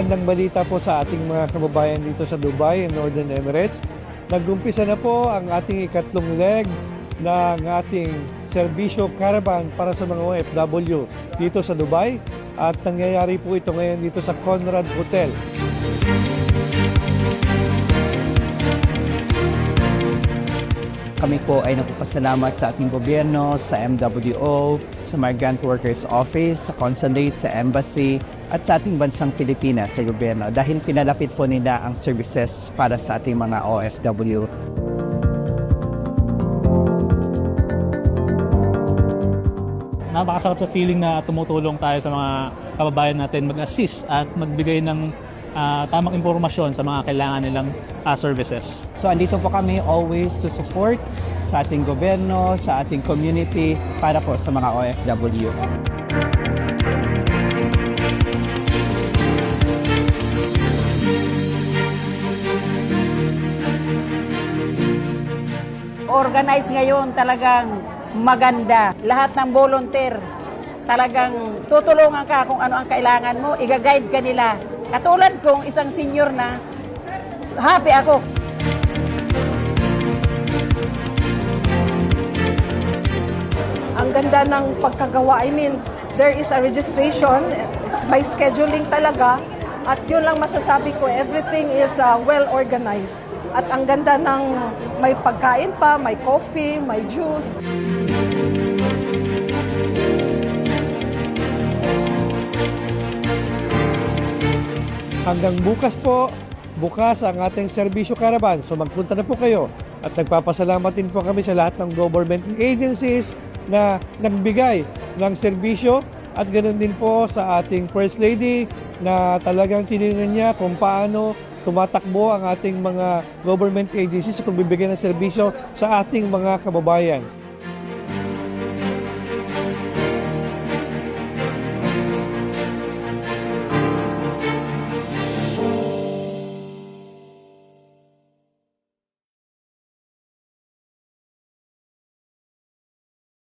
magandang balita po sa ating mga kababayan dito sa Dubai and Northern Emirates. Nag-umpisa na po ang ating ikatlong leg ng ating serbisyo caravan para sa mga OFW dito sa Dubai at nangyayari po ito ngayon dito sa Conrad Hotel. Kami po ay nagpapasalamat sa ating gobyerno, sa MWO, sa Migrant Workers Office, sa Consulate, sa Embassy, at sa ating bansang Pilipinas sa gobyerno dahil pinalapit po nila ang services para sa ating mga OFW. Napakasarap sa feeling na tumutulong tayo sa mga kababayan natin mag-assist at magbigay ng tamang impormasyon sa mga kailangan nilang services. So andito po kami always to support sa ating gobyerno, sa ating community para po sa mga OFW. Organize ngayon talagang maganda. Lahat ng volunteer talagang tutulungan ka kung ano ang kailangan mo, i-guide ka nila. Katulad kong isang senior na, happy ako. Ang ganda ng pagkagawa. I mean, there is a registration, it's by scheduling talaga. At yun lang masasabi ko, everything is well organized. At ang ganda ng may pagkain pa, may coffee, may juice. Hanggang bukas po, bukas ang ating serbisyo caravan. So magpunta na po kayo at nagpapasalamat din po kami sa lahat ng government agencies na nagbigay ng serbisyo at ganoon din po sa ating First Lady na talagang tinignan niya kung paano tumatakbo ang ating mga government agencies sa pagbibigay ng serbisyo sa ating mga kababayan.